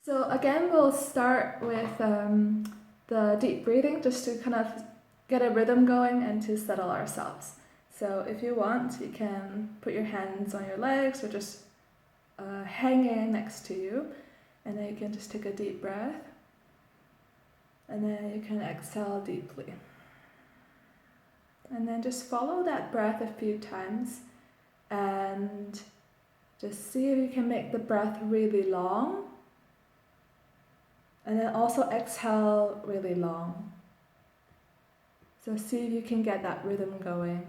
So again, we'll start with the deep breathing just to kind of get a rhythm going and to settle ourselves. So if you want, you can put your hands on your legs or just hanging next to you, and then you can just take a deep breath, and then you can exhale deeply. And then just follow that breath a few times and just see if you can make the breath really long. And then also exhale really long. So see if you can get that rhythm going.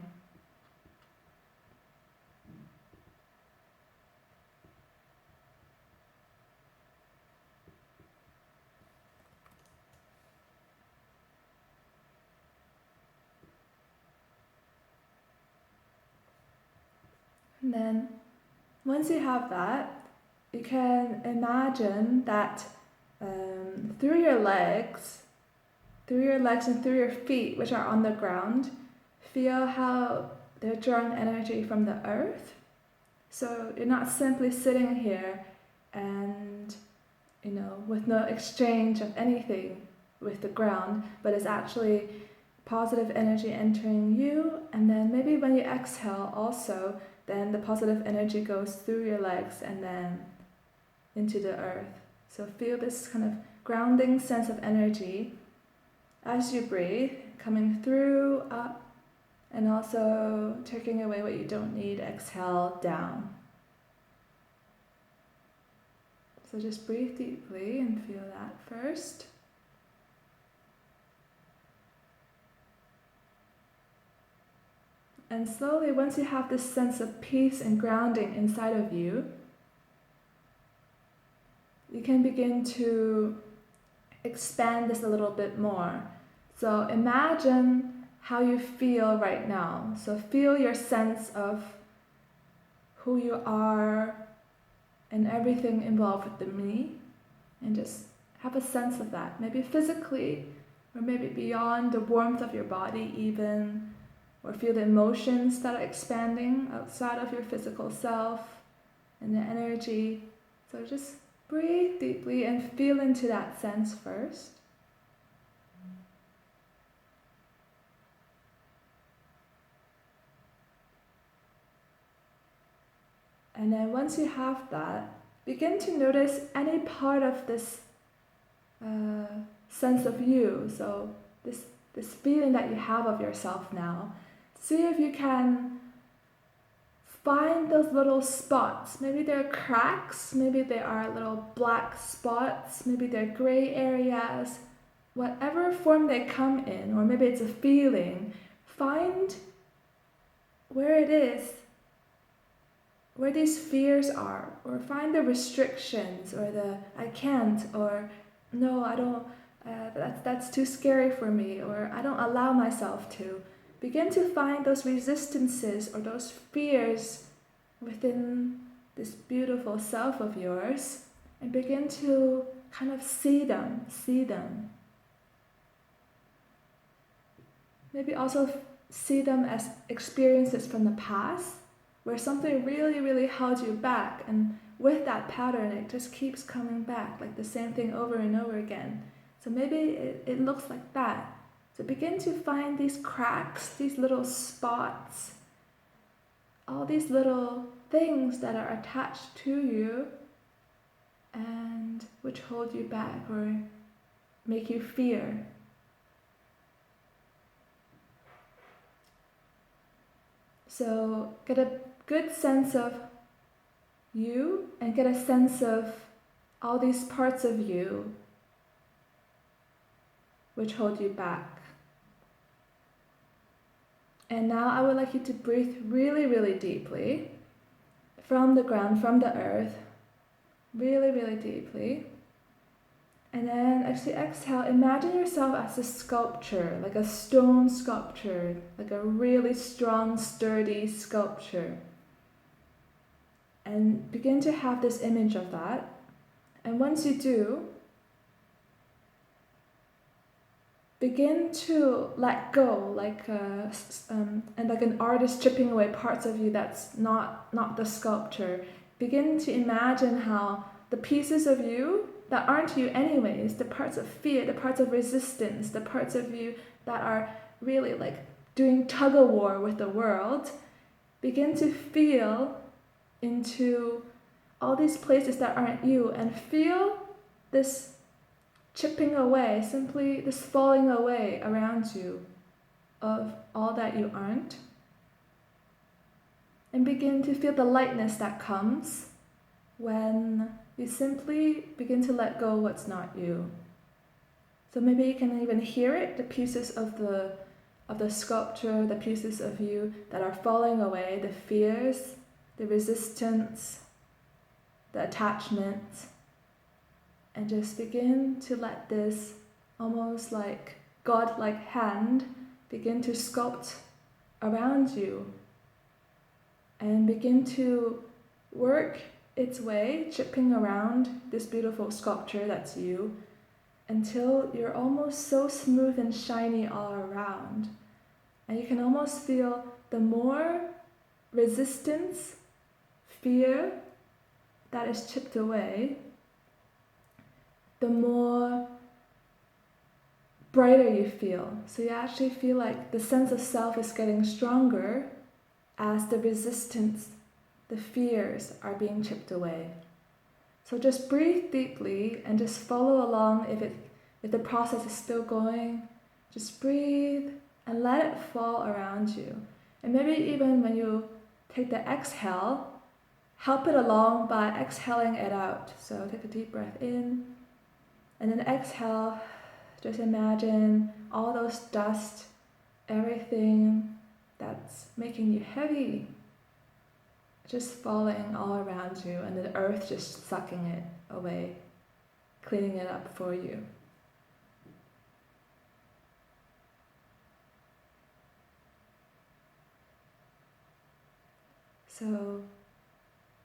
And then once you have that, you can imagine that through your legs and through your feet, which are on the ground, feel how they're drawing energy from the earth. So you're not simply sitting here and, with no exchange of anything with the ground, but it's actually positive energy entering you, and then maybe when you exhale also, then the positive energy goes through your legs and then into the earth. So feel this kind of grounding sense of energy as you breathe, coming through, up, and also taking away what you don't need, exhale, down. So just breathe deeply and feel that first. And slowly, once you have this sense of peace and grounding inside of you, you can begin to expand this a little bit more. So imagine how you feel right now. So feel your sense of who you are and everything involved with the me, and just have a sense of that, maybe physically or maybe beyond the warmth of your body even, or feel the emotions that are expanding outside of your physical self and the energy. So just breathe deeply and feel into that sense first. And then once you have that, begin to notice any part of this sense of you. So this feeling that you have of yourself now. See if you can find those little spots. Maybe they're cracks, maybe they are little black spots, maybe they're gray areas. Whatever form they come in, or maybe it's a feeling, find where it is, where these fears are, or find the restrictions, or the I can't, or no, I don't, that's too scary for me, or I don't allow myself to. Begin to find those resistances or those fears within this beautiful self of yours, and begin to kind of see them. Maybe also see them as experiences from the past, where something really, really held you back, and with that pattern, it just keeps coming back, like the same thing over and over again. So maybe it looks like that. So begin to find these cracks, these little spots, all these little things that are attached to you and which hold you back or make you fear. So get a good sense of you and get a sense of all these parts of you which hold you back. And now I would like you to breathe really, really deeply from the ground, from the earth, really, really deeply. And then actually exhale, imagine yourself as a sculpture, like a stone sculpture, like a really strong, sturdy sculpture. And begin to have this image of that. And once you do, begin to let go, and like an artist chipping away parts of you that's not the sculpture. Begin to imagine how the pieces of you that aren't you anyways, the parts of fear, the parts of resistance, the parts of you that are really like doing tug of war with the world, begin to feel into all these places that aren't you and feel this chipping away, simply this falling away around you of all that you aren't. And begin to feel the lightness that comes when you simply begin to let go what's not you. So maybe you can even hear it, the pieces of the sculpture, the pieces of you that are falling away, the fears, the resistance, the attachment, and just begin to let this almost like God-like hand begin to sculpt around you and begin to work its way, chipping around this beautiful sculpture that's you until you're almost so smooth and shiny all around. And you can almost feel the more resistance, fear that is chipped away, the more brighter you feel. So you actually feel like the sense of self is getting stronger as the resistance, the fears are being chipped away. So just breathe deeply and just follow along. If the process is still going, just breathe and let it fall around you. And maybe even when you take the exhale, help it along by exhaling it out. So take a deep breath in and then exhale. Just imagine all those dust, everything that's making you heavy, just falling all around you, and the earth just sucking it away, cleaning it up for you. So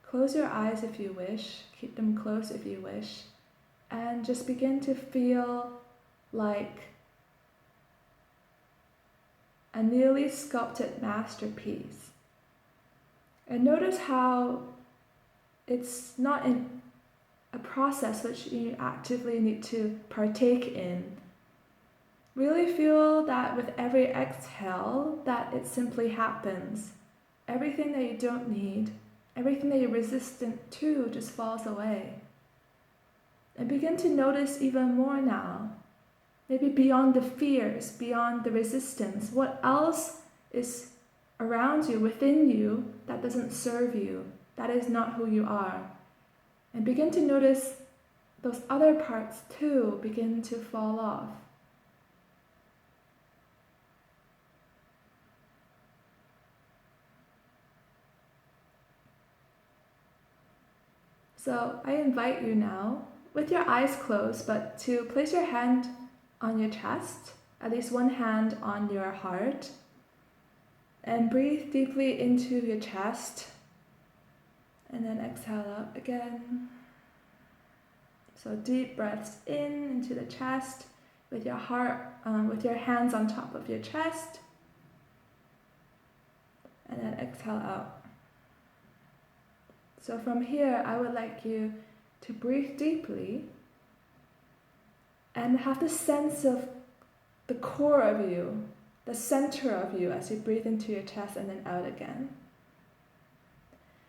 close your eyes if you wish, keep them closed if you wish, and just begin to feel like a newly sculpted masterpiece. And notice how it's not in a process which you actively need to partake in. Really feel that with every exhale, that it simply happens. Everything that you don't need, everything that you're resistant to just falls away. And begin to notice even more now. Maybe beyond the fears, beyond the resistance, what else is around you, within you, that doesn't serve you, that is not who you are. And begin to notice those other parts too begin to fall off. So I invite you now, with your eyes closed, but to place your hand on your chest, at least one hand on your heart, and breathe deeply into your chest, and then exhale out again. So deep breaths in into the chest, with your heart, with your hands on top of your chest, and then exhale out. So from here, I would like you to breathe deeply and have the sense of the core of you, the center of you as you breathe into your chest and then out again.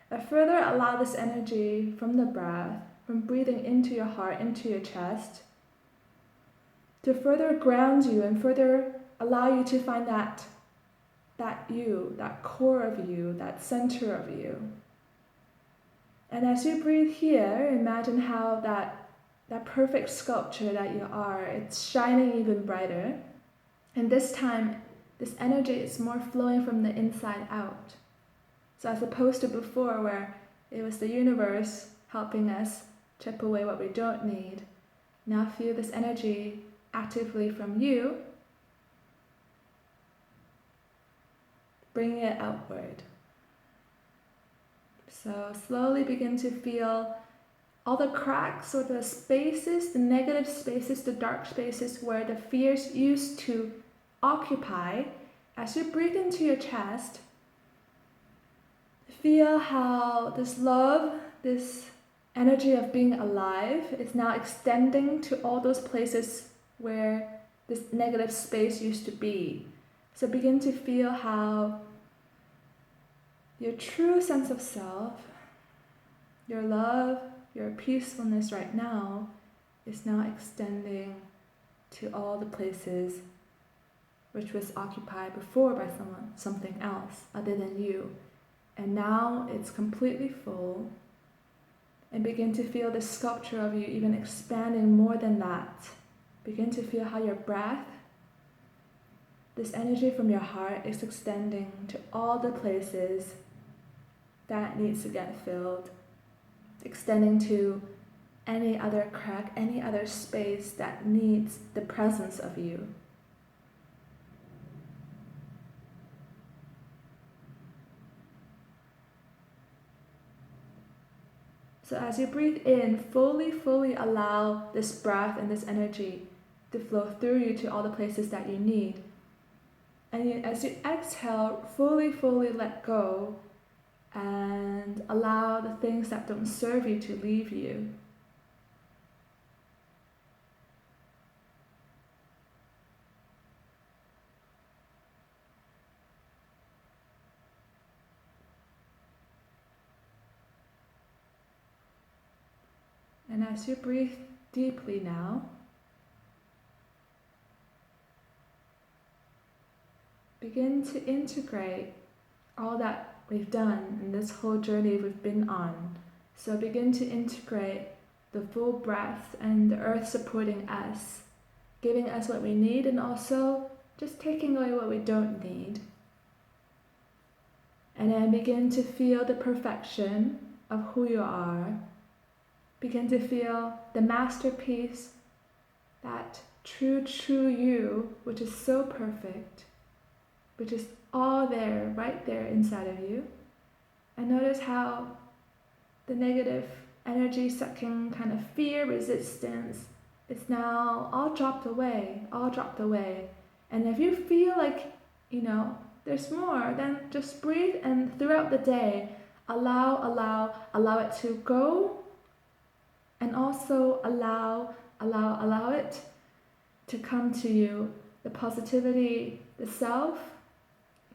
And further allow this energy from the breath, from breathing into your heart, into your chest, to further ground you and further allow you to find that you, that core of you, that center of you. And as you breathe here, imagine how that perfect sculpture that you are, it's shining even brighter. And this time, this energy is more flowing from the inside out. So as opposed to before where it was the universe helping us chip away what we don't need, now feel this energy actively from you, bringing it outward. So slowly begin to feel all the cracks or the spaces, the negative spaces, the dark spaces where the fears used to occupy. As you breathe into your chest, feel how this love, this energy of being alive is now extending to all those places where this negative space used to be. So begin to feel how your true sense of self, your love, your peacefulness right now is now extending to all the places which was occupied before by something else other than you. And now it's completely full. And begin to feel the sculpture of you even expanding more than that. Begin to feel how your breath, this energy from your heart, is extending to all the places that needs to get filled. Extending to any other crack, any other space that needs the presence of you. So as you breathe in, fully allow this breath and this energy to flow through you to all the places that you need. And as you exhale, fully let go and allow the things that don't serve you to leave you. And as you breathe deeply now, begin to integrate all that we've done in this whole journey we've been on. So begin to integrate the full breath and the earth supporting us, giving us what we need and also just taking away what we don't need. And then begin to feel the perfection of who you are. Begin to feel the masterpiece, that true you, which is so perfect, which is all there, right there inside of you. And notice how the negative energy sucking kind of fear, resistance, is now all dropped away. And if you feel like, there's more, then just breathe, and throughout the day, allow it to go. And also allow it to come to you, the positivity, the self.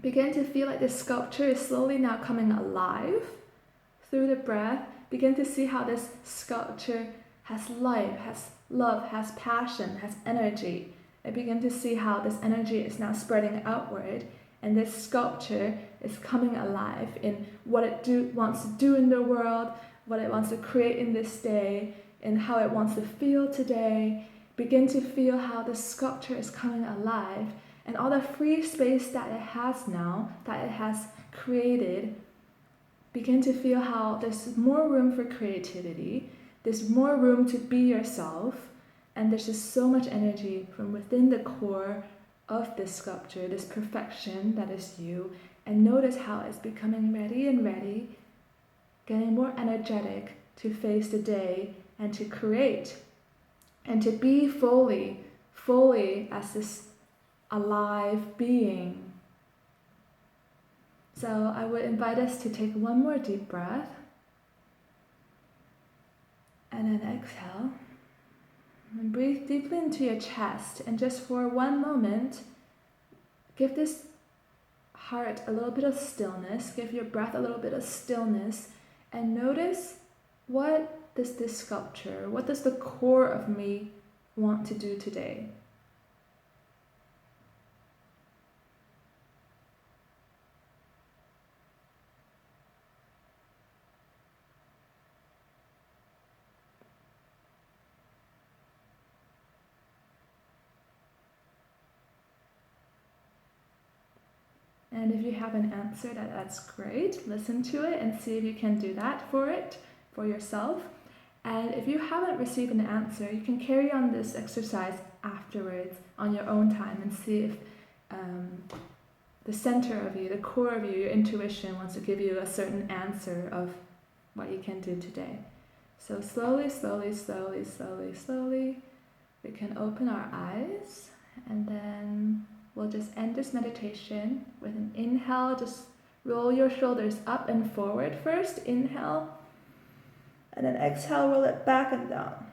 Begin to feel like this sculpture is slowly now coming alive through the breath. Begin to see how this sculpture has life, has love, has passion, has energy. And begin to see how this energy is now spreading outward, and this sculpture is coming alive in what it wants to do in the world, what it wants to create in this day, and how it wants to feel today. Begin to feel how the sculpture is coming alive, and all the free space that it has now, that it has created. Begin to feel how there's more room for creativity, there's more room to be yourself, and there's just so much energy from within the core of this sculpture, this perfection that is you. And notice how it's becoming ready, getting more energetic to face the day and to create and to be fully as this alive being. So I would invite us to take one more deep breath and then exhale. And breathe deeply into your chest, and just for one moment, give this heart a little bit of stillness, give your breath a little bit of stillness, and notice what does this sculpture, what does the core of me want to do today? And if you have an answer, that's great. Listen to it and see if you can do that for yourself. And if you haven't received an answer, you can carry on this exercise afterwards on your own time and see if the center of you, the core of you, your intuition wants to give you a certain answer of what you can do today. So slowly, we can open our eyes, and then we'll just end this meditation with an inhale. Just roll your shoulders up and forward first. Inhale. And then exhale, roll it back and down.